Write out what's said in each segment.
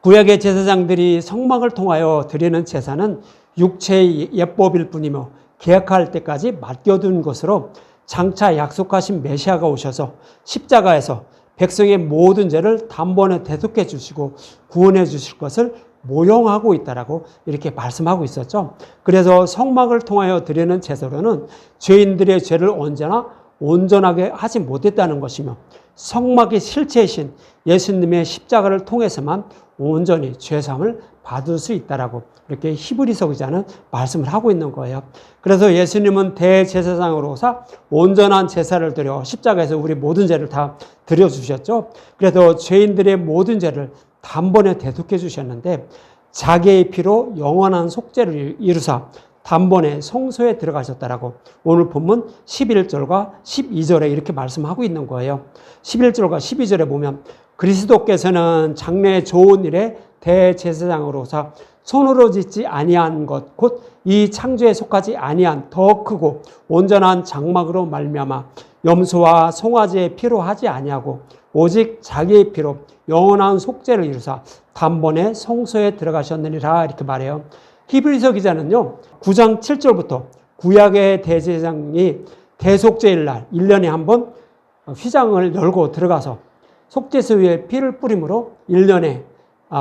구약의 제사장들이 성막을 통하여 드리는 제사는 육체의 예법일 뿐이며 계약할 때까지 맡겨둔 것으로 장차 약속하신 메시아가 오셔서 십자가에서 백성의 모든 죄를 단번에 대속해 주시고 구원해 주실 것을 모형하고 있다라고 이렇게 말씀하고 있었죠. 그래서 성막을 통하여 드리는 제사로는 죄인들의 죄를 언제나 온전하게 하지 못했다는 것이며 성막의 실체이신 예수님의 십자가를 통해서만 온전히 죄사함을 받을 수 있다라고 이렇게 히브리서 기자는 말씀을 하고 있는 거예요. 그래서 예수님은 대제사장으로서 온전한 제사를 드려 십자가에서 우리 모든 죄를 다 드려주셨죠. 그래서 죄인들의 모든 죄를 단번에 대속해 주셨는데 자기의 피로 영원한 속죄를 이루사 단번에 성소에 들어가셨다라고 오늘 본문 11절과 12절에 이렇게 말씀하고 있는 거예요. 11절과 12절에 보면 그리스도께서는 장래 좋은 일에 대제사장으로서 손으로 짓지 아니한 것 곧 이 창조에 속하지 아니한 더 크고 온전한 장막으로 말미암아 염소와 송아지의 피로 하지 아니하고 오직 자기의 피로 영원한 속죄를 이루사 단번에 성소에 들어가셨느니라 이렇게 말해요. 히브리서 기자는요 9장 7절부터 구약의 대제사장이 대속죄일 날 1년에 한 번 휘장을 열고 들어가서 속죄소 위에 피를 뿌림으로 1년에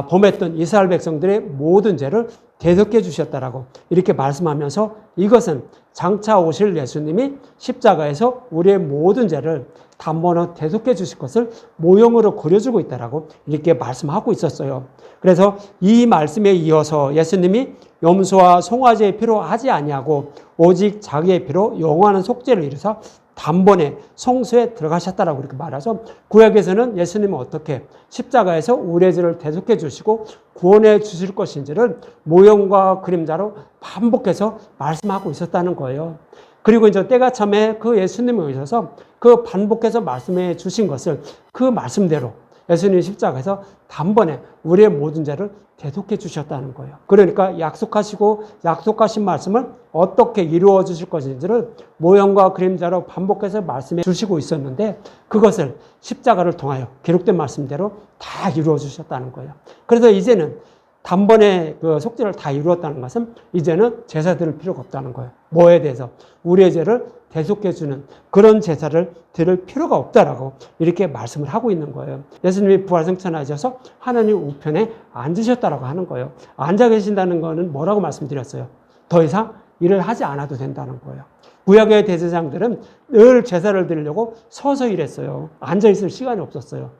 범했던 이스라엘 백성들의 모든 죄를 대속해 주셨다라고 이렇게 말씀하면서 이것은 장차 오실 예수님이 십자가에서 우리의 모든 죄를 단번에 대속해 주실 것을 모형으로 그려주고 있다라고 이렇게 말씀하고 있었어요. 그래서 이 말씀에 이어서 예수님이 염소와 송아지의 피로 하지 아니하고 오직 자기의 피로 영원한 속죄를 이루사 단번에 성소에 들어가셨다라고 이렇게 말하죠. 구약에서는 예수님은 어떻게 십자가에서 우리의 죄를 대속해 주시고 구원해 주실 것인지를 모형과 그림자로 반복해서 말씀하고 있었다는 거예요. 그리고 이제 때가 참에 그 예수님에 오셔서 그 반복해서 말씀해 주신 것을 그 말씀대로 예수님이 십자가에서 단번에 우리의 모든 죄를 대속해 주셨다는 거예요. 그러니까 약속하신 말씀을 어떻게 이루어 주실 것인지를 모형과 그림자로 반복해서 말씀해 주시고 있었는데 그것을 십자가를 통하여 기록된 말씀대로 다 이루어 주셨다는 거예요. 그래서 이제는 단번에 그 속죄를 다 이루었다는 것은 이제는 제사 드릴 필요가 없다는 거예요. 뭐에 대해서? 우리의 죄를 대속해 주는 그런 제사를 드릴 필요가 없다라고 이렇게 말씀을 하고 있는 거예요. 예수님이 부활승천하셔서 하나님 우편에 앉으셨다라고 하는 거예요. 앉아 계신다는 거는 뭐라고 말씀드렸어요? 더 이상 일을 하지 않아도 된다는 거예요. 구약의 대제사장들은 늘 제사를 드리려고 서서 일했어요. 앉아 있을 시간이 없었어요.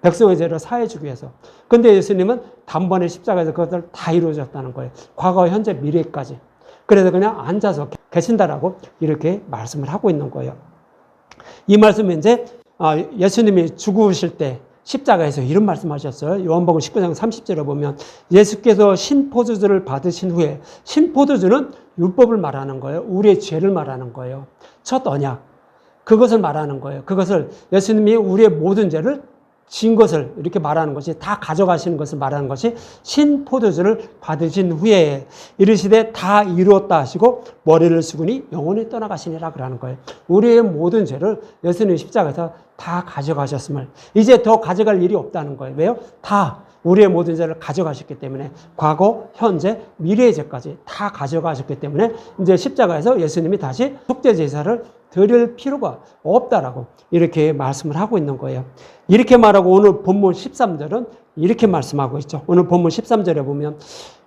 백성의 죄를 사해 주기 위해서. 근데 예수님은 단번에 십자가에서 그것을 다 이루어졌다는 거예요. 과거, 현재, 미래까지. 그래서 그냥 앉아서 계신다라고 이렇게 말씀을 하고 있는 거예요. 이 말씀은 이제 예수님이 죽으실 때 십자가에서 이런 말씀하셨어요. 요한복음 19장 30절에 보면 예수께서 신포도주를 받으신 후에 신포도주는 율법을 말하는 거예요. 우리의 죄를 말하는 거예요. 첫 언약. 그것을 말하는 거예요. 그것을 예수님이 우리의 모든 죄를 진 것을 이렇게 말하는 것이 다 가져가시는 것을 말하는 것이 신포도주를 받으신 후에 이르시되 다 이루었다 하시고 머리를 숙으니 영원히 떠나가시니라 그러는 거예요. 우리의 모든 죄를 예수님 십자가에서 다 가져가셨음을 이제 더 가져갈 일이 없다는 거예요. 왜요? 다 우리의 모든 죄를 가져가셨기 때문에 과거, 현재, 미래의 죄까지 다 가져가셨기 때문에 이제 십자가에서 예수님이 다시 속죄 제사를 드릴 필요가 없다라고 이렇게 말씀을 하고 있는 거예요. 이렇게 말하고 오늘 본문 13절은 이렇게 말씀하고 있죠. 오늘 본문 13절에 보면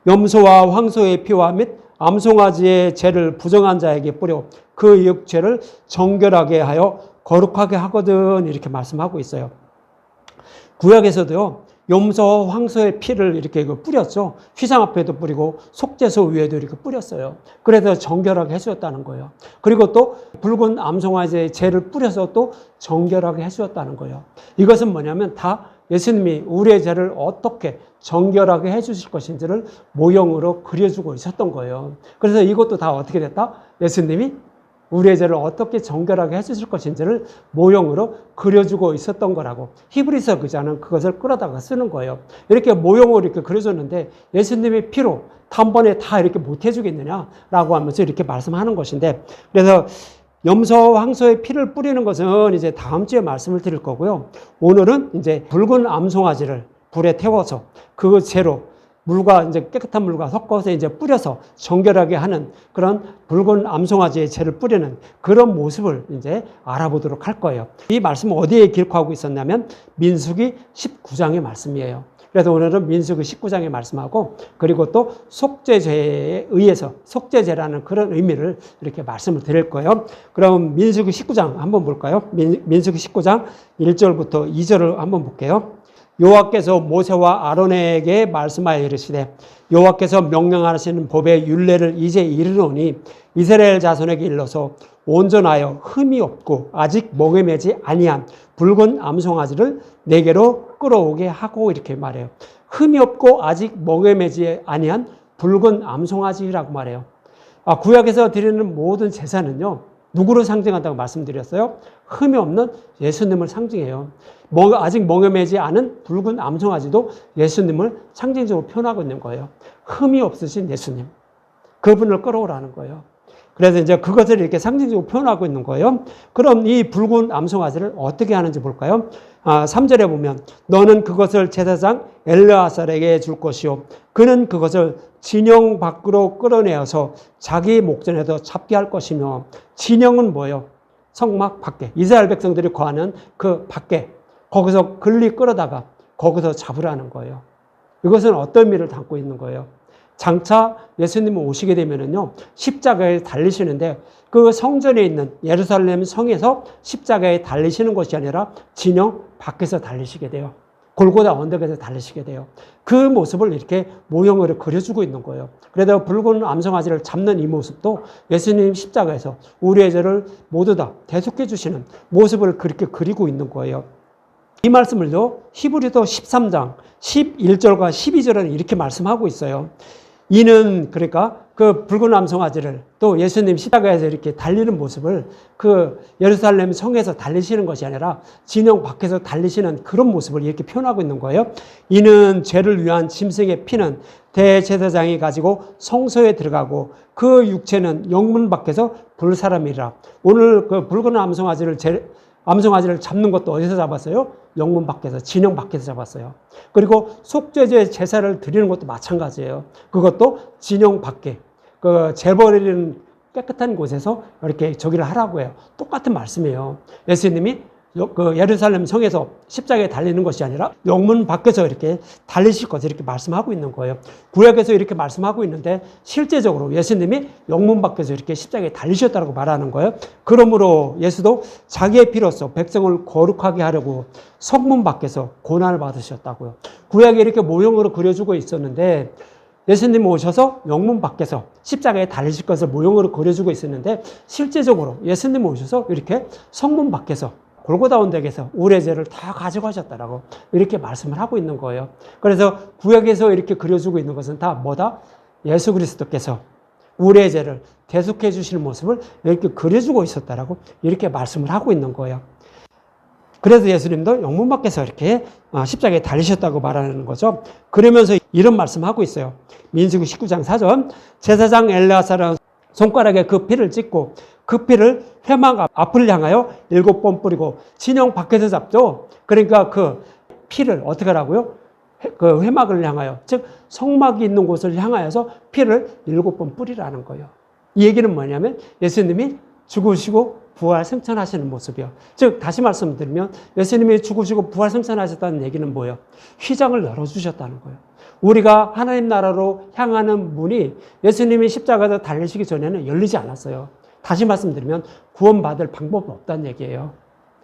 염소와 황소의 피와 및 암송아지의 죄를 부정한 자에게 뿌려 그 육죄를 정결하게 하여 거룩하게 하거든 이렇게 말씀하고 있어요. 구약에서도요. 염소, 황소의 피를 이렇게 뿌렸죠. 휘장 앞에도 뿌리고 속죄소 위에도 이렇게 뿌렸어요. 그래서 정결하게 해주었다는 거예요. 그리고 또 붉은 암송아지의 죄를 뿌려서 또 정결하게 해주었다는 거예요. 이것은 뭐냐면 다 예수님이 우리의 죄를 어떻게 정결하게 해주실 것인지를 모형으로 그려주고 있었던 거예요. 그래서 이것도 다 어떻게 됐다? 예수님이 우리의 죄를 어떻게 정결하게 해주실 것인지를 모형으로 그려주고 있었던 거라고 히브리서 기자는 그것을 끌어다가 쓰는 거예요. 이렇게 모형으로 이렇게 그려줬는데 예수님의 피로 단번에 다 이렇게 못 해주겠느냐라고 하면서 이렇게 말씀하는 것인데 그래서 염소, 황소의 피를 뿌리는 것은 이제 다음 주에 말씀을 드릴 거고요. 오늘은 이제 붉은 암송아지를 불에 태워서 그 재로 물과 이제 깨끗한 물과 섞어서 이제 뿌려서 정결하게 하는 그런 붉은 암송아지의 재를 뿌리는 그런 모습을 이제 알아보도록 할 거예요. 이 말씀은 어디에 기록하고 있었냐면 민수기 19장의 말씀이에요. 그래서 오늘은 민수기 19장의 말씀하고 그리고 또 속죄죄에 의해서 속죄죄라는 그런 의미를 이렇게 말씀을 드릴 거예요. 그럼 민수기 19장 한번 볼까요? 민수기 19장 1절부터 2절을 한번 볼게요. 여호와께서 모세와 아론에게 말씀하여 이르시되 여호와께서 명령하시는 법의 율례를 이제 이르노니 이스라엘 자손에게 일러서 온전하여 흠이 없고 아직 멍에 매지 아니한 붉은 암송아지를 내게로 끌어오게 하고 이렇게 말해요. 흠이 없고 아직 멍에 매지 아니한 붉은 암송아지라고 말해요. 구약에서 드리는 모든 제사는요, 누구를 상징한다고 말씀드렸어요? 흠이 없는 예수님을 상징해요. 아직 멍에 매지 않은 붉은 암송아지도 예수님을 상징적으로 표현하고 있는 거예요. 흠이 없으신 예수님. 그분을 끌어오라는 거예요. 그래서 이제 그것을 이렇게 상징적으로 표현하고 있는 거예요. 그럼 이 붉은 암송아지를 어떻게 하는지 볼까요? 3절에 보면 너는 그것을 제사장 엘르아살에게 줄 것이요 그는 그것을 진영 밖으로 끌어내어서 자기 목전에서 잡게 할 것이며 진영은 뭐예요? 성막 밖에 이스라엘 백성들이 거하는 그 밖에 거기서 글리 끌어다가 거기서 잡으라는 거예요. 이것은 어떤 의미를 담고 있는 거예요? 장차 예수님이 오시게 되면은요, 십자가에 달리시는데 그 성전에 있는 예루살렘 성에서 십자가에 달리시는 것이 아니라 진영 밖에서 달리시게 돼요. 골고다 언덕에서 달리시게 돼요. 그 모습을 이렇게 모형으로 그려주고 있는 거예요. 그래서 붉은 암송아지를 잡는 이 모습도 예수님 십자가에서 우리의 죄를 모두 다 대속해 주시는 모습을 그렇게 그리고 있는 거예요. 이 말씀을요, 히브리서 13장 11절과 12절은 이렇게 말씀하고 있어요. 이는 그러니까 그 붉은 암송아지를 또 예수님 십자가에서 이렇게 달리는 모습을 그 예루살렘 성에서 달리시는 것이 아니라 진영 밖에서 달리시는 그런 모습을 이렇게 표현하고 있는 거예요. 이는 죄를 위한 짐승의 피는 대제사장이 가지고 성소에 들어가고 그 육체는 영문 밖에서 불사람이라. 오늘 그 붉은 암송아지를 잡는 것도 어디서 잡았어요? 영문 밖에서, 진영 밖에서 잡았어요. 그리고 속죄제 제사를 드리는 것도 마찬가지예요. 그것도 진영 밖에, 그 재버리는 깨끗한 곳에서 이렇게 저기를 하라고 해요. 똑같은 말씀이에요. 예수님이 그 예루살렘 성에서 십자가에 달리는 것이 아니라 영문 밖에서 이렇게 달리실 것을 이렇게 말씀하고 있는 거예요. 구약에서 이렇게 말씀하고 있는데 실제적으로 예수님이 영문 밖에서 이렇게 십자가에 달리셨다고 말하는 거예요. 그러므로 예수도 자기의 피로써 백성을 거룩하게 하려고 성문 밖에서 고난을 받으셨다고요. 구약에 이렇게 모형으로 그려주고 있었는데 예수님 오셔서 영문 밖에서 십자가에 달리실 것을 모형으로 그려주고 있었는데 실제적으로 예수님 오셔서 이렇게 성문 밖에서 골고다 언덕에서 우리의 죄를 다 가져가셨다라고 이렇게 말씀을 하고 있는 거예요. 그래서 구약에서 이렇게 그려주고 있는 것은 다 뭐다? 예수 그리스도께서 우리의 죄를 대속해 주시는 모습을 이렇게 그려주고 있었다라고 이렇게 말씀을 하고 있는 거예요. 그래서 예수님도 영문 밖에서 이렇게 십자가에 달리셨다고 말하는 거죠. 그러면서 이런 말씀하고 있어요. 민수기 19장 4절 제사장 엘르아살은 손가락에 그 피를 찍고 그 피를 회막 앞을 향하여 7번 뿌리고 진영 밖에서 잡죠. 그러니까 그 피를 어떻게 하라고요? 그 회막을 향하여, 즉 성막이 있는 곳을 향하여서 피를 7번 뿌리라는 거예요. 이 얘기는 뭐냐면 예수님이 죽으시고 부활 승천하시는 모습이요. 즉 다시 말씀드리면 예수님이 죽으시고 부활 승천하셨다는 얘기는 뭐예요? 휘장을 열어주셨다는 거예요. 우리가 하나님 나라로 향하는 문이 예수님이 십자가에서 달리시기 전에는 열리지 않았어요. 다시 말씀드리면 구원받을 방법은 없다는 얘기예요.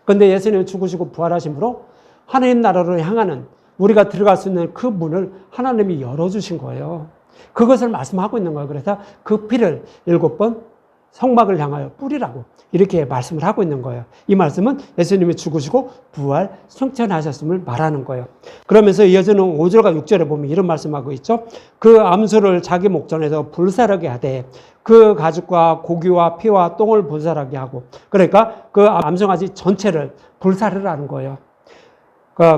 그런데 예수님이 죽으시고 부활하심으로 하나님 나라로 향하는 우리가 들어갈 수 있는 그 문을 하나님이 열어주신 거예요. 그것을 말씀하고 있는 거예요. 그래서 그 피를 7번 성막을 향하여 뿌리라고 이렇게 말씀을 하고 있는 거예요. 이 말씀은 예수님이 죽으시고 부활 승천하셨음을 말하는 거예요. 그러면서 이어지는 5절과 6절에 보면 이런 말씀하고 있죠. 그 암소를 자기 목전에서 불사르게 하되 그 가죽과 고기와 피와 똥을 불사르게 하고, 그러니까 그 암송아지 전체를 불사르라는 거예요.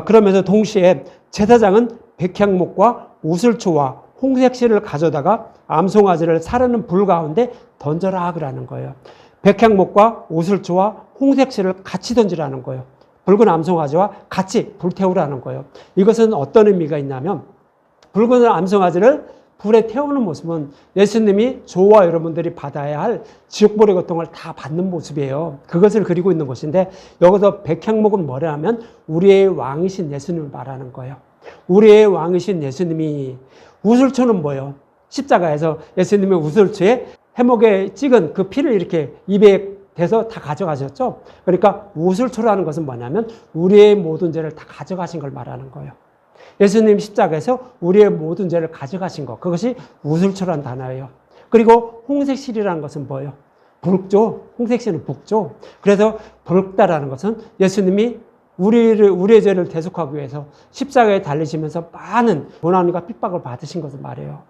그러면서 동시에 제사장은 백향목과 우슬초와 홍색실을 가져다가 암송아지를 사르는 불 가운데 던져라 그러는 거예요. 백향목과 우슬초와 홍색실을 같이 던지라는 거예요. 붉은 암송아지와 같이 불태우라는 거예요. 이것은 어떤 의미가 있냐면 붉은 암송아지를 불에 태우는 모습은 예수님이 저와 여러분들이 받아야 할 지옥불의 고통을 다 받는 모습이에요. 그것을 그리고 있는 것인데 여기서 백향목은 뭐냐면 우리의 왕이신 예수님을 말하는 거예요. 우리의 왕이신 예수님이 우슬초는 뭐예요? 십자가에서 예수님의 우슬초에 해목에 찍은 그 피를 이렇게 입에 대서 다 가져가셨죠. 그러니까 우슬초라는 것은 뭐냐면 우리의 모든 죄를 다 가져가신 걸 말하는 거예요. 예수님 십자가에서 우리의 모든 죄를 가져가신 것, 그것이 우슬초라는 단어예요. 그리고 홍색실이라는 것은 뭐예요? 붉죠. 홍색실은 붉죠. 그래서 붉다라는 것은 예수님이 우리의 죄를 대속하기 위해서 십자가에 달리시면서 많은 고난과 핍박을 받으신 것을 말해요.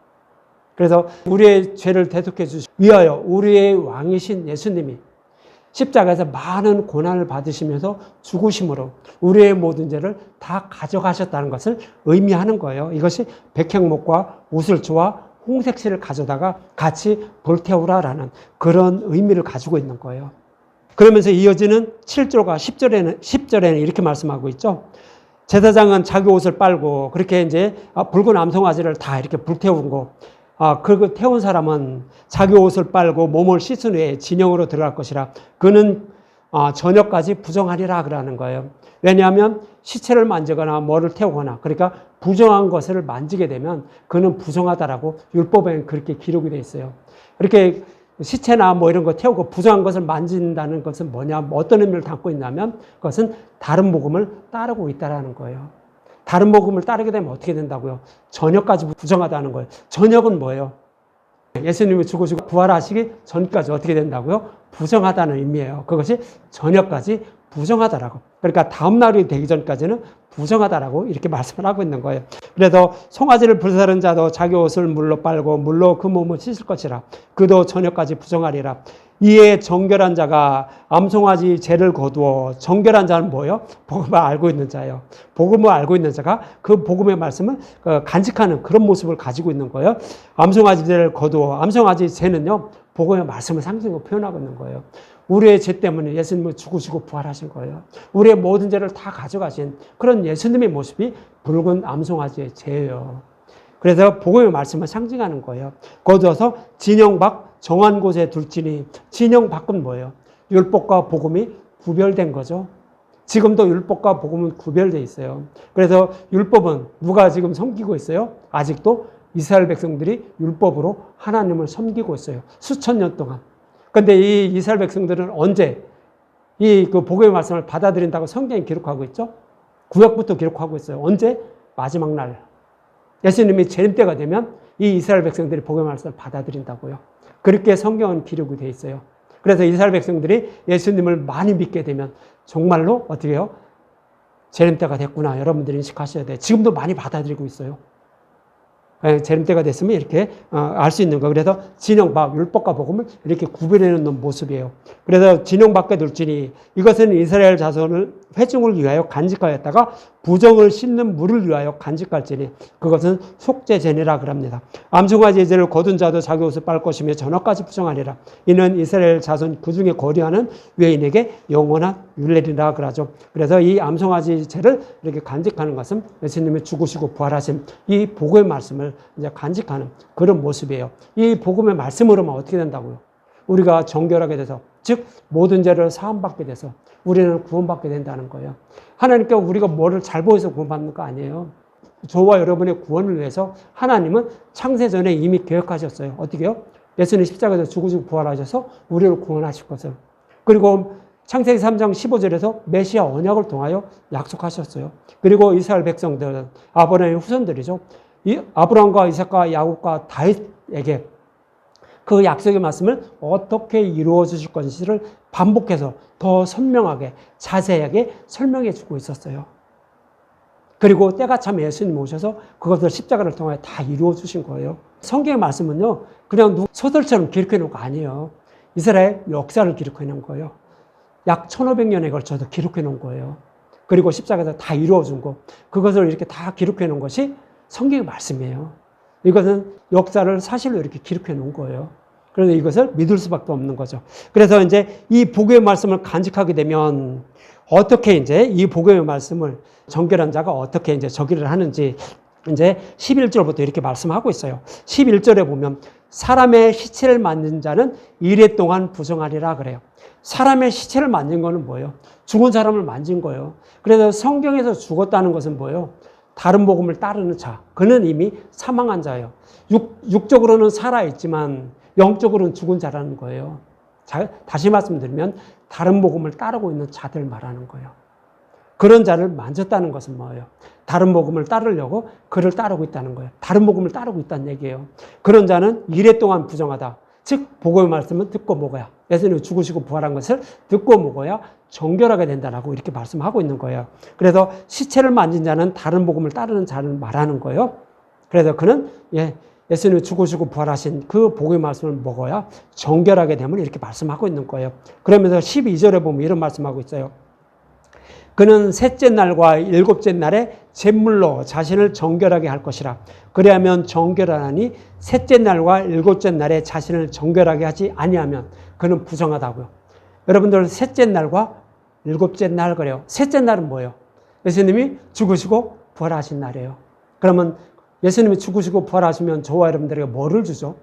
그래서 우리의 죄를 대속해 주시기 위하여 우리의 왕이신 예수님이 십자가에서 많은 고난을 받으시면서 죽으심으로 우리의 모든 죄를 다 가져가셨다는 것을 의미하는 거예요. 이것이 백향목과 우슬초와 홍색실을 가져다가 같이 불태우라라는 그런 의미를 가지고 있는 거예요. 그러면서 이어지는 7절과 10절에는 이렇게 말씀하고 있죠. 제사장은 자기 옷을 빨고 그렇게 이제 붉은 암송아지를 다 이렇게 불태운 거. 그 태운 사람은 자기 옷을 빨고 몸을 씻은 후에 진영으로 들어갈 것이라. 그는 저녁까지 부정하리라 그러는 거예요. 왜냐하면 시체를 만지거나 뭐를 태우거나 그러니까 부정한 것을 만지게 되면 그는 부정하다라고 율법에 그렇게 기록이 되어 있어요. 그렇게 시체나 뭐 이런 거 태우고 부정한 것을 만진다는 것은 뭐냐, 어떤 의미를 담고 있냐면 그것은 다른 복음을 따르고 있다라는 거예요. 다른 복음을 따르게 되면 어떻게 된다고요? 저녁까지 부정하다는 거예요. 저녁은 뭐예요? 예수님이 죽으시고 부활하시기 전까지 어떻게 된다고요? 부정하다는 의미예요. 그것이 저녁까지 부정하다라고. 그러니까 다음 날이 되기 전까지는 부정하다라고 이렇게 말씀을 하고 있는 거예요. 그래서 송아지를 불사른 자도 자기 옷을 물로 빨고 물로 그 몸을 씻을 것이라. 그도 저녁까지 부정하리라. 이에 정결한 자가 암송아지 죄를 거두어. 정결한 자는 뭐예요? 복음을 알고 있는 자예요. 복음을 알고 있는 자가 그 복음의 말씀을 간직하는 그런 모습을 가지고 있는 거예요. 암송아지 죄를 거두어. 암송아지 죄는요, 복음의 말씀을 상징으로 표현하고 있는 거예요. 우리의 죄 때문에 예수님은 죽으시고 부활하신 거예요. 우리의 모든 죄를 다 가져가신 그런 예수님의 모습이 붉은 암송아지의 죄예요. 그래서 복음의 말씀을 상징하는 거예요. 거두어서 진영 밖 정한 곳에 둘지니. 진영 밖은 뭐예요? 율법과 복음이 구별된 거죠. 지금도 율법과 복음은 구별되어 있어요. 그래서 율법은 누가 지금 섬기고 있어요? 아직도 이스라엘 백성들이 율법으로 하나님을 섬기고 있어요. 수천 년 동안. 그런데 이 이스라엘 백성들은 언제 그 복음의 말씀을 받아들인다고 성경에 기록하고 있죠? 구약부터 기록하고 있어요. 언제? 마지막 날. 예수님이 재림 때가 되면 이 이스라엘 백성들이 복음의 말씀을 받아들인다고요. 그렇게 성경은 기록이 되어 있어요. 그래서 이스라엘 백성들이 예수님을 많이 믿게 되면 정말로 어떻게 해요? 재림 때가 됐구나. 여러분들이 인식하셔야 돼요. 지금도 많이 받아들이고 있어요. 재림 때가 됐으면 이렇게 알 수 있는 거. 그래서 진영 밖 율법과 복음을 이렇게 구별해 놓는 모습이에요. 그래서 진영 밖에 둘지니 이것은 이스라엘 자손을 회중을 위하여 간직하였다가 부정을 씻는 물을 위하여 간직할지니 그것은 속죄제니라 그럽니다. 암송아지 죄를 거둔 자도 자기 옷을 빨 것이며 저녁까지 부정하리라. 이는 이스라엘 자손 그중에 거류하는 외인에게 영원한 율례리라 그러죠. 그래서 이 암송아지 죄를 이렇게 간직하는 것은 예수님이 죽으시고 부활하신 이 복음의 말씀을 이제 간직하는 그런 모습이에요. 이 복음의 말씀으로만 어떻게 된다고요? 우리가 정결하게 돼서, 즉 모든 죄를 사함받게 돼서 우리는 구원받게 된다는 거예요. 하나님께 우리가 뭐를 잘 보여서 구원받는 거 아니에요. 저와 여러분의 구원을 위해서 하나님은 창세전에 이미 계획하셨어요. 어떻게요? 예수님 십자가에서 죽으시고 부활하셔서 우리를 구원하실 것을. 그리고 창세기 3장 15절에서 메시아 언약을 통하여 약속하셨어요. 그리고 이스라엘 백성들은 아브라함의 후손들이죠. 이 아브라함과 이삭과 야곱과 다윗에게 그 약속의 말씀을 어떻게 이루어 주실 것인지를 반복해서 더 선명하게 자세하게 설명해 주고 있었어요. 그리고 때가 차면 예수님 오셔서 그것을 십자가를 통하여 다 이루어 주신 거예요. 성경의 말씀은요, 그냥 소설처럼 기록해 놓은 거 아니에요. 이스라엘 역사를 기록해 놓은 거예요. 약 1500년에 걸쳐서 기록해 놓은 거예요. 그리고 십자가에서 다 이루어 준 거, 그것을 이렇게 다 기록해 놓은 것이 성경의 말씀이에요. 이것은 역사를 사실로 이렇게 기록해 놓은 거예요. 그래서 이것을 믿을 수밖에 없는 거죠. 그래서 이제 이 복음의 말씀을 간직하게 되면 어떻게 이제 이 복음의 말씀을 정결한 자가 어떻게 이제 저기를 하는지 이제 11절부터 이렇게 말씀하고 있어요. 11절에 보면 사람의 시체를 만진 자는 이래 동안 부정하리라 그래요. 사람의 시체를 만진 거는 뭐예요? 죽은 사람을 만진 거예요. 그래서 성경에서 죽었다는 것은 뭐예요? 다른 복음을 따르는 자. 그는 이미 사망한 자예요. 육적으로는 살아있지만 영적으로는 죽은 자라는 거예요. 다시 말씀드리면 다른 복음을 따르고 있는 자들 말하는 거예요. 그런 자를 만졌다는 것은 뭐예요? 다른 복음을 따르려고 그를 따르고 있다는 거예요. 다른 복음을 따르고 있다는 얘기예요. 그런 자는 이래 동안 부정하다. 즉 복음의 말씀은 듣고 먹어야, 예수님이 죽으시고 부활한 것을 듣고 먹어야 정결하게 된다라고 이렇게 말씀하고 있는 거예요. 그래서 시체를 만진 자는 다른 복음을 따르는 자를 말하는 거예요. 그래서 그는 예수님이 죽으시고 부활하신 그 복음의 말씀을 먹어야 정결하게 됨을 이렇게 말씀하고 있는 거예요. 그러면서 12절에 보면 이런 말씀하고 있어요. 그는 셋째 날과 일곱째 날에 제물로 자신을 정결하게 할 것이라. 그리하면 정결하나니 셋째 날과 일곱째 날에 자신을 정결하게 하지 아니하면 그는 부정하다고요. 여러분들 셋째 날과 일곱째 날 그래요. 셋째 날은 뭐예요? 예수님이 죽으시고 부활하신 날이에요. 그러면 예수님이 죽으시고 부활하시면 저와 여러분들에게 뭐를 주죠?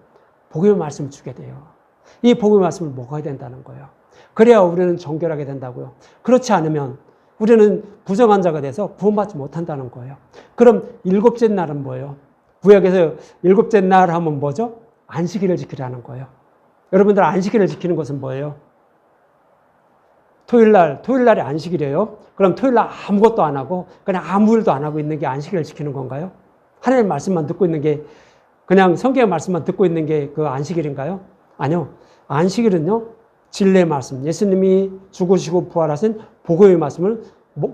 복음의 말씀을 주게 돼요. 이 복음의 말씀을 먹어야 된다는 거예요. 그래야 우리는 정결하게 된다고요. 그렇지 않으면 우리는 부정한 자가 돼서 구원받지 못한다는 거예요. 그럼 일곱째 날은 뭐예요? 구약에서 일곱째 날 하면 뭐죠? 안식일을 지키라는 거예요. 여러분들 안식일을 지키는 것은 뭐예요? 토요일날이 안식일이에요. 그럼 토요일날 아무것도 안 하고 그냥 아무 일도 안 하고 있는 게 안식일을 지키는 건가요? 하나님의 말씀만 듣고 있는 게, 그냥 성경의 말씀만 듣고 있는 게 그 안식일인가요? 아니요. 안식일은요, 진리의 말씀, 예수님이 죽으시고 부활하신 복음의 말씀을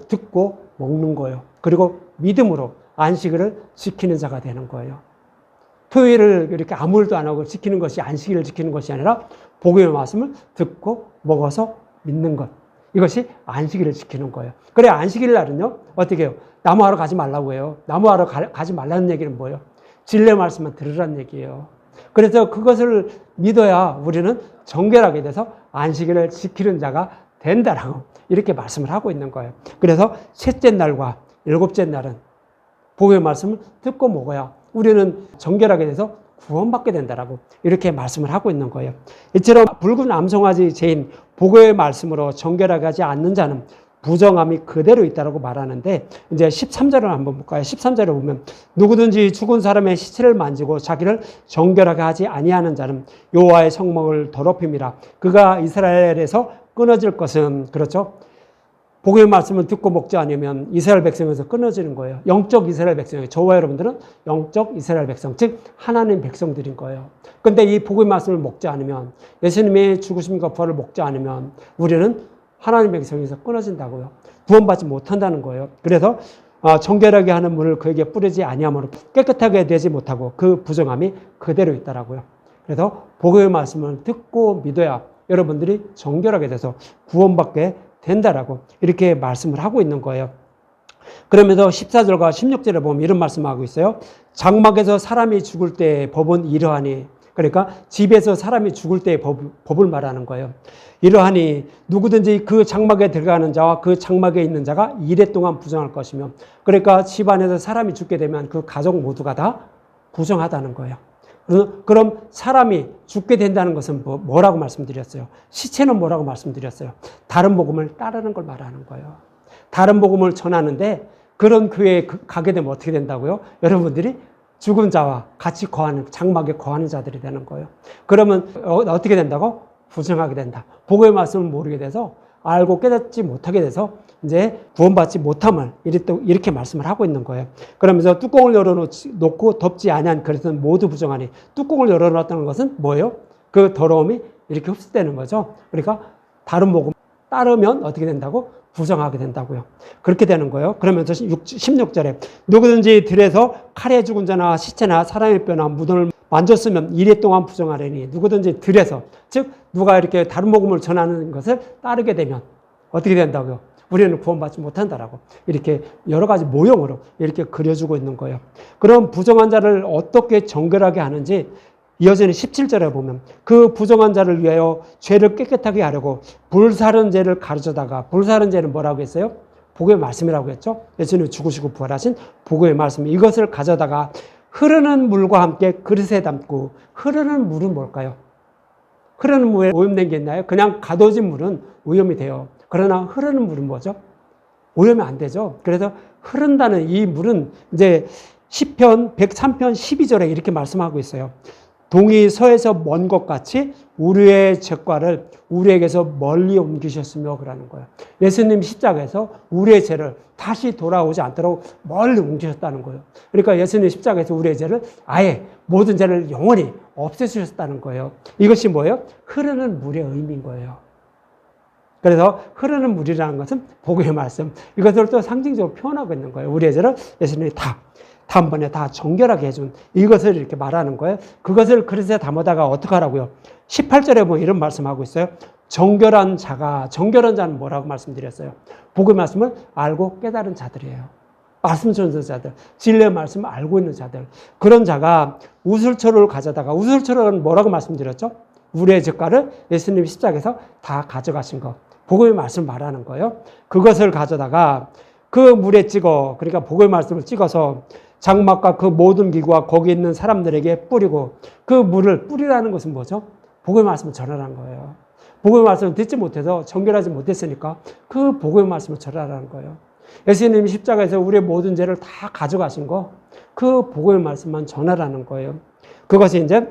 듣고 먹는 거예요. 그리고 믿음으로 안식일을 지키는 자가 되는 거예요. 토요일을 이렇게 아무 일도 안 하고 지키는 것이 안식일을 지키는 것이 아니라 복음의 말씀을 듣고 먹어서 믿는 것. 이것이 안식일을 지키는 거예요. 그래, 안식일 날은요, 어떻게 해요? 나무하러 가지 말라고 해요. 나무하러 가지 말라는 얘기는 뭐예요? 진리의 말씀만 들으라는 얘기예요. 그래서 그것을 믿어야 우리는 정결하게 돼서 안식일을 지키는 자가 된다라고 이렇게 말씀을 하고 있는 거예요. 그래서 셋째 날과 일곱째 날은 복음의 말씀을 듣고 먹어야 우리는 정결하게 돼서 구원받게 된다라고 이렇게 말씀을 하고 있는 거예요. 이처럼 붉은 암송아지 제인 복음의 말씀으로 정결하게 하지 않는 자는 부정함이 그대로 있다라고 말하는데, 이제 13절을 한번 볼까요? 13절을 보면 누구든지 죽은 사람의 시체를 만지고 자기를 정결하게 하지 아니하는 자는 여호와의 성막을 더럽힘이라. 그가 이스라엘에서 끊어질 것은, 그렇죠? 복음의 말씀을 듣고 먹지 않으면 이스라엘 백성에서 끊어지는 거예요. 영적 이스라엘 백성이에요. 저와 여러분들은 영적 이스라엘 백성, 즉 하나님 백성들인 거예요. 그런데 이 복음의 말씀을 먹지 않으면, 예수님의 죽으심과 부활을 먹지 않으면 우리는 하나님 백성에서 끊어진다고요. 구원받지 못한다는 거예요. 그래서 정결하게 하는 물을 그에게 뿌리지 아니하므로 깨끗하게 되지 못하고 그 부정함이 그대로 있다라고요. 그래서 복음의 말씀을 듣고 믿어야 여러분들이 정결하게 돼서 구원받게 된다라고 이렇게 말씀을 하고 있는 거예요. 그러면서 14절과 16절에 보면 이런 말씀을 하고 있어요. 장막에서 사람이 죽을 때의 법은 이러하니, 그러니까 집에서 사람이 죽을 때의 법을 말하는 거예요. 이러하니 누구든지 그 장막에 들어가는 자와 그 장막에 있는 자가 이래 동안 부정할 것이며, 그러니까 집안에서 사람이 죽게 되면 그 가족 모두가 다 부정하다는 거예요. 그럼 사람이 죽게 된다는 것은 뭐라고 말씀드렸어요? 시체는 뭐라고 말씀드렸어요? 다른 복음을 따르는 걸 말하는 거예요. 다른 복음을 전하는데 그런 교회에 가게 되면 어떻게 된다고요? 여러분들이 죽은 자와 같이 거하는, 장막에 거하는 자들이 되는 거예요. 그러면 어떻게 된다고? 부정하게 된다. 복음의 말씀을 모르게 돼서, 알고 깨닫지 못하게 돼서 이제 구원받지 못함을 이렇게 말씀을 하고 있는 거예요. 그러면서 뚜껑을 열어놓고 덮지 아니한 그릇은 모두 부정하니, 뚜껑을 열어놨다는 것은 뭐예요? 그 더러움이 이렇게 흡수되는 거죠. 그러니까 다른 복음 따르면 어떻게 된다고? 부정하게 된다고요. 그렇게 되는 거예요. 그러면서 16절에 누구든지 들에서 칼에 죽은 자나 시체나 사람의 뼈나 무덤을 만졌으면 이래 동안 부정하려니, 누구든지 들에서, 즉 누가 이렇게 다른 복음을 전하는 것을 따르게 되면 어떻게 된다고요? 우리는 구원받지 못한다라고 이렇게 여러 가지 모형으로 이렇게 그려주고 있는 거예요. 그럼 부정한 자를 어떻게 정결하게 하는지 이어지는 17절에 보면 그 부정한 자를 위하여 죄를 깨끗하게 하려고 불사른 죄를 가르쳐다가, 불사른 죄는 뭐라고 했어요? 복음의 말씀이라고 했죠. 예수님이 죽으시고 부활하신 복음의 말씀, 이것을 가져다가 흐르는 물과 함께 그릇에 담고, 흐르는 물은 뭘까요? 흐르는 물에 오염된 게 있나요? 그냥 가둬진 물은 오염이 돼요. 그러나 흐르는 물은 뭐죠? 오염이 안 되죠. 그래서 흐른다는 이 물은 이제 시편 103편 12절에 이렇게 말씀하고 있어요. 동이 서에서 먼 것 같이 우리의 죄과를 우리에게서 멀리 옮기셨으며, 그러는 거예요. 예수님 십자가에서 우리의 죄를 다시 돌아오지 않도록 멀리 옮기셨다는 거예요. 그러니까 예수님 십자가에서 우리의 죄를 아예 모든 죄를 영원히 없애주셨다는 거예요. 이것이 뭐예요? 흐르는 물의 의미인 거예요. 그래서 흐르는 물이라는 것은 복음의 말씀, 이것을 또 상징적으로 표현하고 있는 거예요. 우리의 죄를 예수님이 단번에 다 정결하게 해준, 이것을 이렇게 말하는 거예요. 그것을 그릇에 담아다가 어떻게 하라고요? 18절에 보면 이런 말씀하고 있어요. 정결한 자는 뭐라고 말씀드렸어요? 복음의 말씀을 알고 깨달은 자들이에요. 말씀 전도자들, 진리의 말씀을 알고 있는 자들, 그런 자가 우슬초를 가져다가, 우슬초는 뭐라고 말씀드렸죠? 우리의 죄가를 예수님 십자가에서 다 가져가신 것, 복음의 말씀을 말하는 거예요. 그것을 가져다가 그 물에 찍어, 그러니까 복음의 말씀을 찍어서 장막과 그 모든 기구와 거기 있는 사람들에게 뿌리고, 그 물을 뿌리라는 것은 뭐죠? 복음의 말씀을 전하라는 거예요. 복음의 말씀을 듣지 못해서 정결하지 못했으니까 그 복음의 말씀을 전하라는 거예요. 예수님이 십자가에서 우리의 모든 죄를 다 가져가신 거, 그 복음의 말씀만 전하라는 거예요. 그것이 이제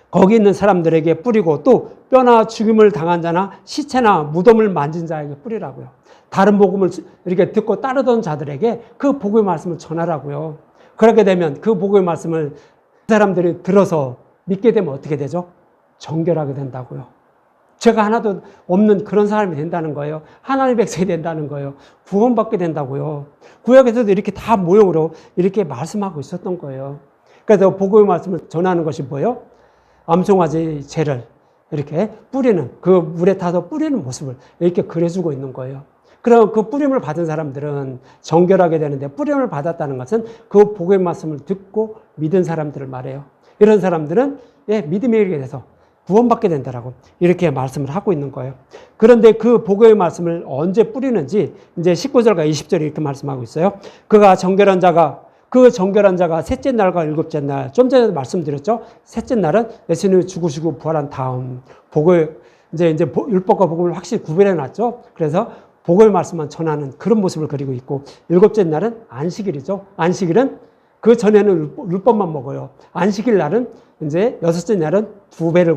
거기 있는 사람들에게 뿌리고, 또 뼈나 죽임을 당한 자나 시체나 무덤을 만진 자에게 뿌리라고요. 다른 복음을 이렇게 듣고 따르던 자들에게 그 복음의 말씀을 전하라고요. 그렇게 되면 그 복음의 말씀을 사람들이 들어서 믿게 되면 어떻게 되죠? 정결하게 된다고요. 죄가 하나도 없는 그런 사람이 된다는 거예요. 하나님의 백성이 된다는 거예요. 구원받게 된다고요. 구약에서도 이렇게 다 모형으로 이렇게 말씀하고 있었던 거예요. 그래서 복음의 말씀을 전하는 것이 뭐예요? 암송아지 죄를 이렇게 뿌리는, 그 물에 타서 뿌리는 모습을 이렇게 그려주고 있는 거예요. 그럼 그 뿌림을 받은 사람들은 정결하게 되는데, 뿌림을 받았다는 것은 그 복음의 말씀을 듣고 믿은 사람들을 말해요. 이런 사람들은 믿음에 이르게 돼서 구원받게 된다라고 이렇게 말씀을 하고 있는 거예요. 그런데 그 복음의 말씀을 언제 뿌리는지 이제 19절과 20절에 이렇게 말씀하고 있어요. 그 정결한 자가 셋째 날과 일곱째 날, 좀 전에 말씀드렸죠. 셋째 날은 예수님이 죽으시고 부활한 다음, 이제 율법과 복음을 확실히 구별해 놨죠. 그래서 복음의 말씀만 전하는 그런 모습을 그리고 있고, 일곱째 날은 안식일이죠. 안식일은 그 전에는 율법만 먹어요. 안식일 날은 이제 여섯째 날은 두 배를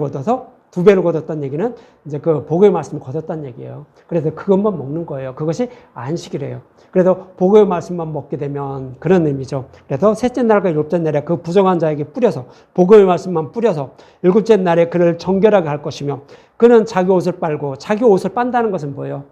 거뒀다는 얘기는 이제 그 복음의 말씀을 거뒀다는 얘기예요. 그래서 그것만 먹는 거예요. 그것이 안식이래요. 그래서 복음의 말씀만 먹게 되면 그런 의미죠. 그래서 셋째 날과 일곱째 날에 그 부정한 자에게 뿌려서, 복음의 말씀만 뿌려서 일곱째 날에 그를 정결하게 할 것이며, 그는 자기 옷을 빨고, 자기 옷을 빤다는 것은 뭐예요?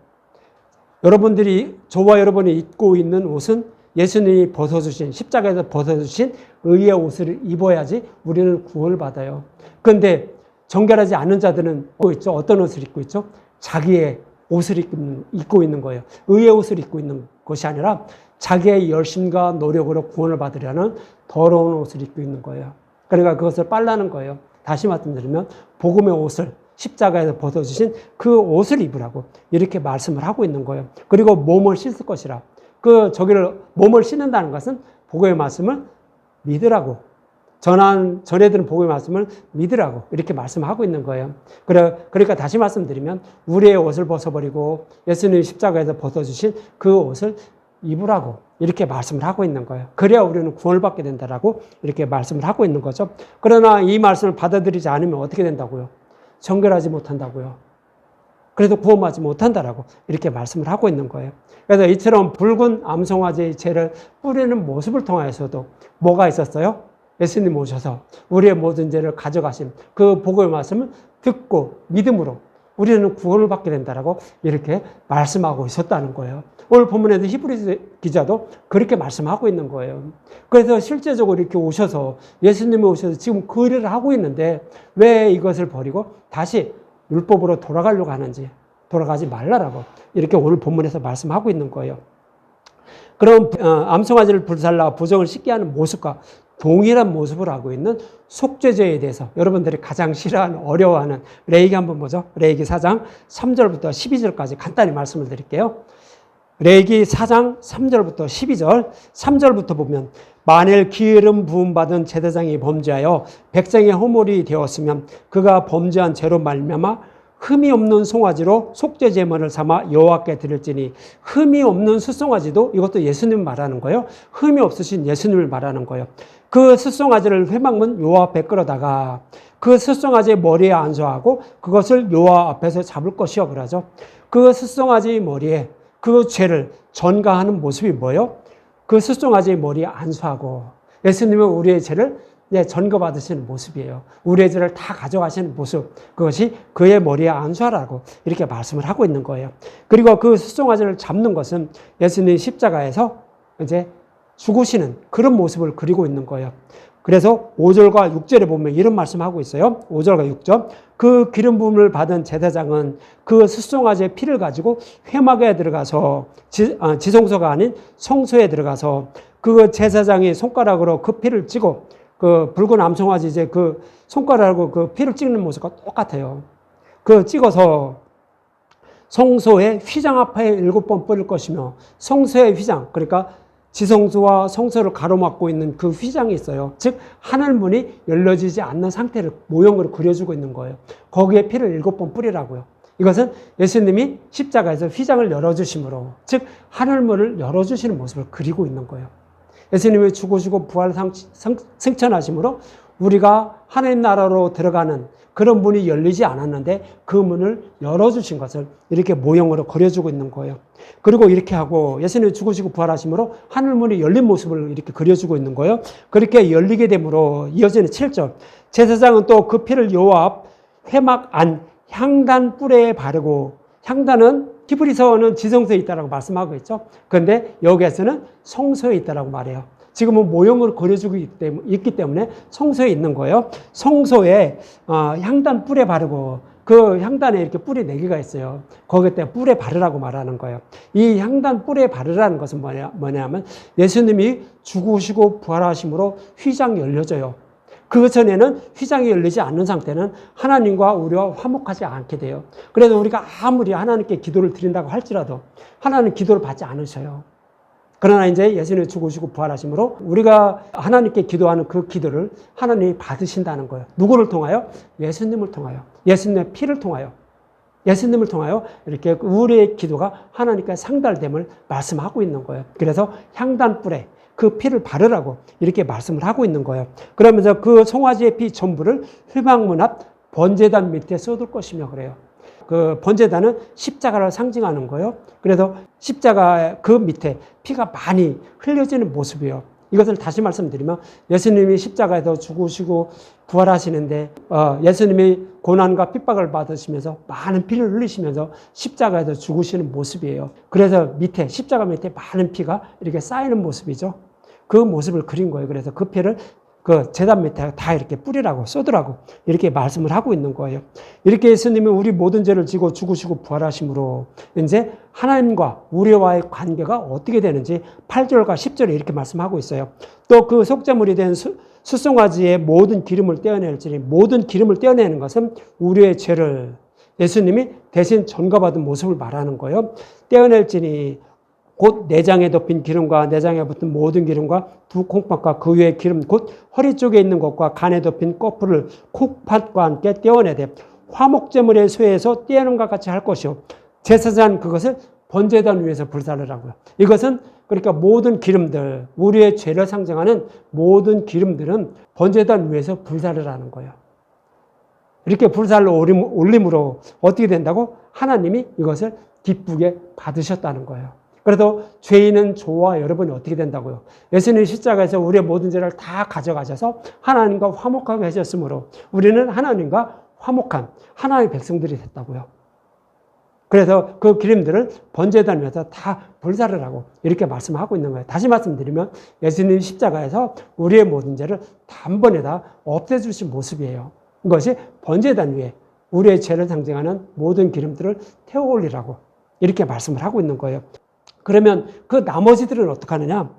저와 여러분이 입고 있는 옷은 예수님이 벗어주신, 십자가에서 벗어주신 의의 옷을 입어야지 우리는 구원을 받아요. 그런데 정결하지 않은 자들은 어떤 옷을 입고 있죠? 자기의 옷을 입고 있는 거예요. 의의 옷을 입고 있는 것이 아니라 자기의 열심과 노력으로 구원을 받으려는 더러운 옷을 입고 있는 거예요. 그러니까 그것을 빨라는 거예요. 다시 말씀드리면 복음의 옷을, 십자가에서 벗어주신 그 옷을 입으라고 이렇게 말씀을 하고 있는 거예요. 그리고 몸을 씻을 것이라. 몸을 씻는다는 것은 복음의 말씀을 믿으라고, 전해드린 복음의 말씀을 믿으라고 이렇게 말씀하고 있는 거예요. 그러니까 다시 말씀드리면 우리의 옷을 벗어버리고 예수님 십자가에서 벗어주신 그 옷을 입으라고 이렇게 말씀을 하고 있는 거예요. 그래야 우리는 구원을 받게 된다라고 이렇게 말씀을 하고 있는 거죠. 그러나 이 말씀을 받아들이지 않으면 어떻게 된다고요? 정결하지 못한다고요. 그래도 구원받지 못한다라고 이렇게 말씀을 하고 있는 거예요. 그래서 이처럼 붉은 암송아지의 죄를 뿌리는 모습을 통해서도 뭐가 있었어요? 예수님 오셔서 우리의 모든 죄를 가져가신 그 복음의 말씀을 듣고 믿음으로 우리는 구원을 받게 된다라고 이렇게 말씀하고 있었다는 거예요. 오늘 본문에도 히브리 기자도 그렇게 말씀하고 있는 거예요. 그래서 실제적으로 이렇게 오셔서, 예수님이 오셔서 지금 그 일을 하고 있는데 왜 이것을 버리고 다시 율법으로 돌아가려고 하는지, 돌아가지 말라라고 이렇게 오늘 본문에서 말씀하고 있는 거예요. 그럼 암송아지를 불살라 부정을 씻게 하는 모습과 동일한 모습을 하고 있는 속죄제에 대해서 여러분들이 가장 싫어하는, 어려워하는 레위기 한번 보죠. 레위기 4장 3절부터 12절까지 간단히 말씀을 드릴게요. 레위기 4장 3절부터 12절, 3절부터 보면 만일 기름 부음 받은 제사장이 범죄하여 백성의 허물이 되었으면 그가 범죄한 죄로 말미암아 흠이 없는 송아지로 속죄 제물을 삼아 여호와께 드릴지니, 흠이 없는 숫송아지도 이것도 예수님 말하는 거예요. 흠이 없으신 예수님을 말하는 거예요. 그 숫송아지를 회막문 여호와 앞에 끌어다가 그 숫송아지의 머리에 안수하고 그것을 여호와 앞에서 잡을 것이요 그러죠. 그 숫송아지의 머리에 그 죄를 전가하는 모습이 뭐예요? 그 숫송아지의 머리에 안수하고, 예수님은 우리의 죄를 전가받으시는 모습이에요. 우리의 죄를 다 가져가시는 모습, 그것이 그의 머리에 안수하라고 이렇게 말씀을 하고 있는 거예요. 그리고 그 숫송아지를 잡는 것은 예수님 십자가에서 이제 죽으시는 그런 모습을 그리고 있는 거예요. 그래서 5절과 6절에 보면 이런 말씀하고 있어요. 5절과 6절. 그 기름 부음을 받은 제사장은 그 숫송아지의 피를 가지고 회막에 들어가서 지성소가 아닌 성소에 들어가서 그 제사장이 손가락으로 그 피를 찍고, 그 붉은 암송아지 이제 그 손가락으로 그 피를 찍는 모습과 똑같아요. 그 찍어서 성소의 휘장 앞에 7번 뿌릴 것이며, 성소의 휘장, 그러니까 지성소와 성소를 가로막고 있는 그 휘장이 있어요. 즉 하늘문이 열려지지 않는 상태를 모형으로 그려주고 있는 거예요. 거기에 피를 7번 뿌리라고요. 이것은 예수님이 십자가에서 휘장을 열어주심으로, 즉 하늘문을 열어주시는 모습을 그리고 있는 거예요. 예수님이 죽으시고 부활 승천하심으로 우리가 하나님 나라로 들어가는 그런 문이 열리지 않았는데 그 문을 열어주신 것을 이렇게 모형으로 그려주고 있는 거예요. 그리고 이렇게 하고 예수님이 죽으시고 부활하심으로 하늘문이 열린 모습을 이렇게 그려주고 있는 거예요. 그렇게 열리게 되므로 이어지는 7절. 제사장은 또 그 피를 여호와 앞 회막 안 향단 뿔에 바르고, 향단은 히브리서는 지성소에 있다라고 말씀하고 있죠. 그런데 여기에서는 성소에 있다라고 말해요. 지금은 모형으로 그려주고 있기 때문에 성소에 있는 거예요. 성소에 향단 뿔에 바르고, 그 향단에 이렇게 뿔이 4개가 있어요. 거기에 뿔에 바르라고 말하는 거예요. 이 향단 뿔에 바르라는 것은 뭐냐면 예수님이 죽으시고 부활하심으로 휘장이 열려져요. 그 전에는 휘장이 열리지 않는 상태는 하나님과 우리와 화목하지 않게 돼요. 그래서 우리가 아무리 하나님께 기도를 드린다고 할지라도 하나님 기도를 받지 않으셔요. 그러나 이제 예수님이 죽으시고 부활하심으로 우리가 하나님께 기도하는 그 기도를 하나님이 받으신다는 거예요. 누구를 통하여? 예수님을 통하여. 예수님의 피를 통하여. 예수님을 통하여 이렇게 우리의 기도가 하나님께 상달됨을 말씀하고 있는 거예요. 그래서 향단뿔에 그 피를 바르라고 이렇게 말씀을 하고 있는 거예요. 그러면서 그 송아지의 피 전부를 회막문 앞 번제단 밑에 쏟을 것이며 그래요. 그 번제단은 십자가를 상징하는 거예요. 그래서 십자가 그 밑에 피가 많이 흘려지는 모습이에요. 이것을 다시 말씀드리면 예수님이 십자가에서 죽으시고 부활하시는데 예수님이 고난과 핍박을 받으시면서 많은 피를 흘리시면서 십자가에서 죽으시는 모습이에요. 그래서 밑에 십자가 밑에 많은 피가 이렇게 쌓이는 모습이죠. 그 모습을 그린 거예요. 그래서 그 피를 그 제단 밑에 다 이렇게 뿌리라고 쏟으라고 이렇게 말씀을 하고 있는 거예요. 이렇게 예수님이 우리 모든 죄를 지고 죽으시고 부활하심으로 이제 하나님과 우리와의 관계가 어떻게 되는지 8절과 10절에 이렇게 말씀하고 있어요. 또 그 속죄물이 된 숫송아지의 모든 기름을 떼어낼지니, 모든 기름을 떼어내는 것은 우리의 죄를 예수님이 대신 전가받은 모습을 말하는 거예요. 떼어낼지니 곧 내장에 덮인 기름과 내장에 붙은 모든 기름과 두 콩팥과 그 위의 기름 곧 허리 쪽에 있는 것과 간에 덮인 꺼풀을 콩팥과 함께 떼어내되 화목제물의 쇠에서 떼어낸 것 같이 할 것이요 제사장 그것을 번제단 위에서 불사르라고요. 이것은 그러니까 모든 기름들, 우리의 죄를 상징하는 모든 기름들은 번제단 위에서 불사르라는 거예요. 이렇게 불살로 올림으로 어떻게 된다고? 하나님이 이것을 기쁘게 받으셨다는 거예요. 그래도 죄인은 저와 여러분이 어떻게 된다고요? 예수님 십자가에서 우리의 모든 죄를 다 가져가셔서 하나님과 화목하게 하셨으므로 우리는 하나님과 화목한 하나님의 백성들이 됐다고요. 그래서 그 기름들을 번제단 위에서 다 불사르라고 이렇게 말씀하고 있는 거예요. 다시 말씀드리면 예수님 십자가에서 우리의 모든 죄를 단번에 다 없애주신 모습이에요. 이것이 번제단 위에 우리의 죄를 상징하는 모든 기름들을 태워 올리라고 이렇게 말씀을 하고 있는 거예요. 그러면 그 나머지들은 어떻게 하느냐?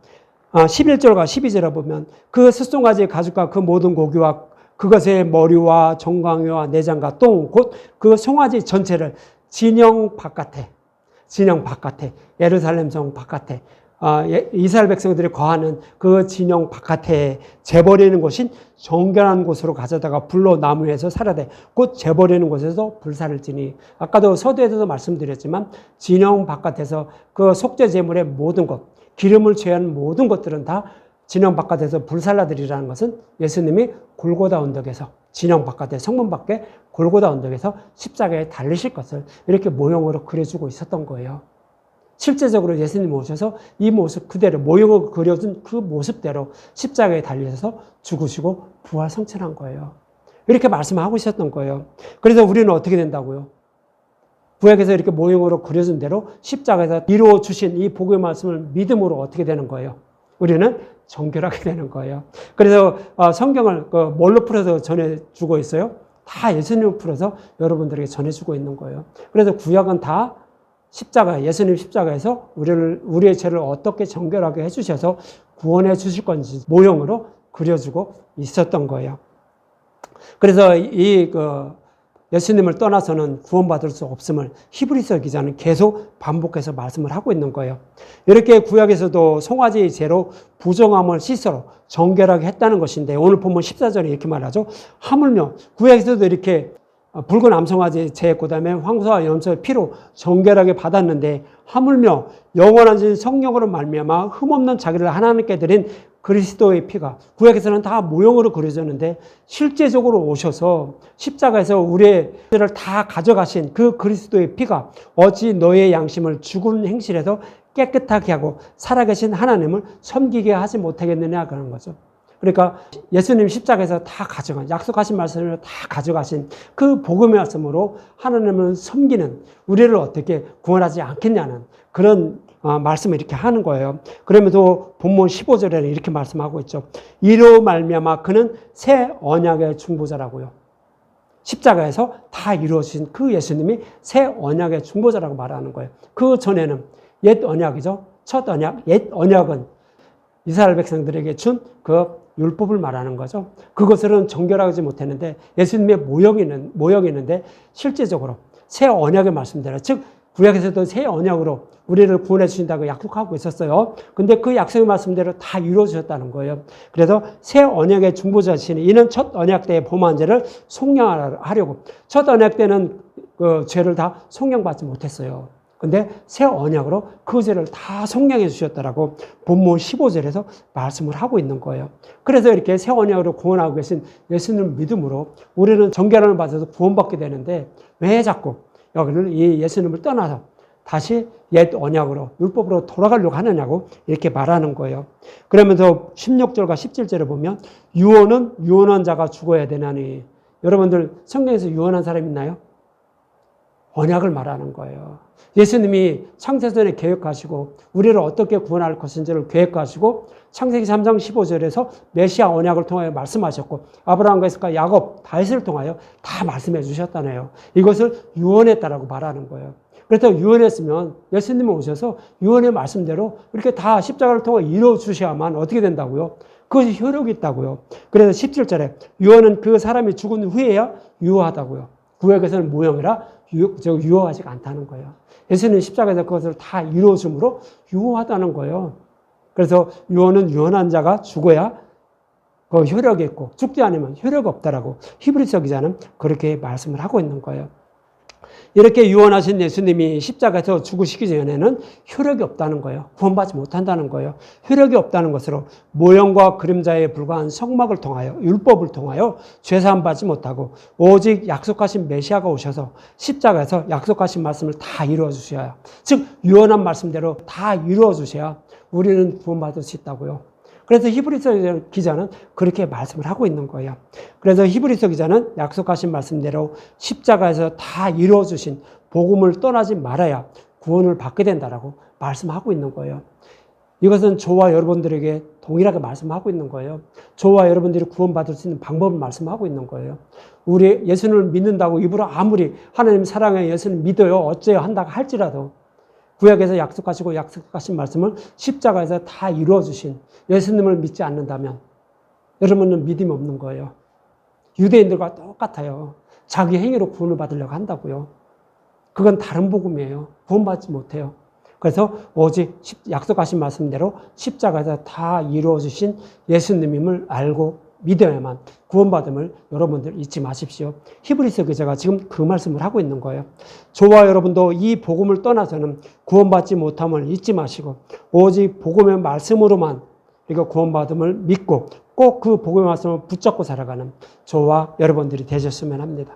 11절과 12절에 보면 그 숫송아지의 가죽과 그 모든 고기와 그것의 머리와 정강이와 내장과 똥 곧 그 송아지 전체를 진영 바깥에 예루살렘 성 바깥에 이스라엘 백성들이 거하는 그 진영 바깥에 재버리는 곳인 정결한 곳으로 가져다가 불로 나무에서 살아대 곧 재버리는 곳에서 불사를 지니 아까도 서두에서도 말씀드렸지만 진영 바깥에서 그 속죄 제물의 모든 것 기름을 제한 모든 것들은 다 진영 바깥에서 불살라드리라는 것은 예수님이 골고다 언덕에서 진영 바깥에 성문 밖에 골고다 언덕에서 십자가에 달리실 것을 이렇게 모형으로 그려주고 있었던 거예요. 실제적으로 예수님이 오셔서 이 모습 그대로 모형으로 그려준 그 모습대로 십자가에 달리셔서 죽으시고 부활 성천한 거예요. 이렇게 말씀하고 있었던 거예요. 그래서 우리는 어떻게 된다고요? 구약에서 이렇게 모형으로 그려준 대로 십자가에서 이루어 주신 이 복음의 말씀을 믿음으로 어떻게 되는 거예요? 우리는 정결하게 되는 거예요. 그래서 성경을 뭘로 풀어서 전해주고 있어요? 다 예수님을 풀어서 여러분들에게 전해주고 있는 거예요. 그래서 구약은 다 십자가, 예수님 십자가에서 우리의 죄를 어떻게 정결하게 해주셔서 구원해 주실 건지 모형으로 그려주고 있었던 거예요. 그래서 예수님을 떠나서는 구원받을 수 없음을 히브리서 기자는 계속 반복해서 말씀을 하고 있는 거예요. 이렇게 구약에서도 송아지의 죄로 부정함을 씻으러 정결하게 했다는 것인데 오늘 보면 14절에 이렇게 말하죠. 하물며 구약에서도 이렇게 붉은 암송아지 죄 그다음에 황소와 염소의 피로 정결하게 받았는데 하물며 영원하신 성령으로 말미암아 흠없는 자기를 하나님께 드린 그리스도의 피가 구약에서는 다 모형으로 그려졌는데 실제적으로 오셔서 십자가에서 우리의 죄를 다 가져가신 그 그리스도의 피가 어찌 너의 양심을 죽은 행실에서 깨끗하게 하고 살아계신 하나님을 섬기게 하지 못하겠느냐 그러는 거죠. 그러니까 예수님 십자가에서 다 가져간 약속하신 말씀을 다 가져가신 그 복음의 말씀으로 하나님을 섬기는 우리를 어떻게 구원하지 않겠냐는 그런 말씀을 이렇게 하는 거예요. 그러면서 본문 15절에는 이렇게 말씀하고 있죠. 이로 말미암아 그는 새 언약의 중보자라고요. 십자가에서 다 이루어진 그 예수님이 새 언약의 중보자라고 말하는 거예요. 그 전에는 옛 언약이죠. 첫 언약, 옛 언약은 이스라엘 백성들에게 준 그 율법을 말하는 거죠. 그것들은 정결하지 못했는데 예수님의 모형이 있는데 실제적으로 새 언약의 말씀대로 즉 구약에서도 새 언약으로 우리를 구원해 주신다고 약속하고 있었어요. 근데 그 약속의 말씀대로 다 이루어졌다는 거예요. 그래서 새 언약의 중보자시니 이는 첫 언약 때의 범한 죄를 속량하려고 첫 언약 때는 그 죄를 다 속량받지 못했어요. 근데 새 언약으로 그 죄를 다 속량해 주셨다라고 본문 15절에서 말씀을 하고 있는 거예요. 그래서 이렇게 새 언약으로 구원하고 계신 예수님 믿음으로 우리는 정결함을 받아서 구원받게 되는데 왜 자꾸 여기를 이 예수님을 떠나서 다시 옛 언약으로 율법으로 돌아가려고 하느냐고 이렇게 말하는 거예요. 그러면서 16절과 17절에 보면 유언은 유언한 자가 죽어야 되나니 여러분들 성경에서 유언한 사람 있나요? 언약을 말하는 거예요. 예수님이 창세전에 계획하시고 우리를 어떻게 구원할 것인지를 계획하시고 창세기 3장 15절에서 메시아 언약을 통하여 말씀하셨고 아브라함과 이삭과 야곱, 다윗을 통하여 다 말씀해 주셨다네요. 이것을 유언했다라고 말하는 거예요. 그래서 유언했으면 예수님이 오셔서 유언의 말씀대로 이렇게 다 십자가를 통해 이루어 주셔야만 어떻게 된다고요? 그것이 효력이 있다고요. 그래서 17절에 유언은 그 사람이 죽은 후에야 유효하다고요. 구약에서는 모형이라 유효하지 않다는 거예요. 예수님 십자가에서 그것을 다 이루어줌으로 유효하다는 거예요. 그래서 유언은 유언한 자가 죽어야 그 효력이 있고 죽지 않으면 효력이 없다라고 히브리서 기자는 그렇게 말씀을 하고 있는 거예요. 이렇게 유언하신 예수님이 십자가에서 죽으시기 전에는 효력이 없다는 거예요. 구원받지 못한다는 거예요. 효력이 없다는 것으로 모형과 그림자에 불과한 성막을 통하여 율법을 통하여 죄사함 받지 못하고 오직 약속하신 메시아가 오셔서 십자가에서 약속하신 말씀을 다 이루어 주셔야 즉 유언한 말씀대로 다 이루어 주셔야 우리는 구원받을 수 있다고요. 그래서 히브리서 기자는 그렇게 말씀을 하고 있는 거예요. 그래서 히브리서 기자는 약속하신 말씀대로 십자가에서 다 이루어주신 복음을 떠나지 말아야 구원을 받게 된다라고 말씀하고 있는 거예요. 이것은 저와 여러분들에게 동일하게 말씀하고 있는 거예요. 저와 여러분들이 구원받을 수 있는 방법을 말씀하고 있는 거예요. 우리 예수님을 믿는다고 입으로 아무리 하나님 사랑해 예수님 믿어요 어째요 한다고 할지라도 구약에서 약속하신 말씀을 십자가에서 다 이루어 주신 예수님을 믿지 않는다면 여러분은 믿음이 없는 거예요. 유대인들과 똑같아요. 자기 행위로 구원을 받으려고 한다고요. 그건 다른 복음이에요. 구원받지 못해요. 그래서 오직 약속하신 말씀대로 십자가에서 다 이루어 주신 예수님임을 알고 믿어야만 구원받음을 여러분들 잊지 마십시오. 히브리서 기자가 지금 그 말씀을 하고 있는 거예요. 저와 여러분도 이 복음을 떠나서는 구원받지 못함을 잊지 마시고 오직 복음의 말씀으로만 우리가 구원받음을 믿고 꼭 그 복음의 말씀을 붙잡고 살아가는 저와 여러분들이 되셨으면 합니다.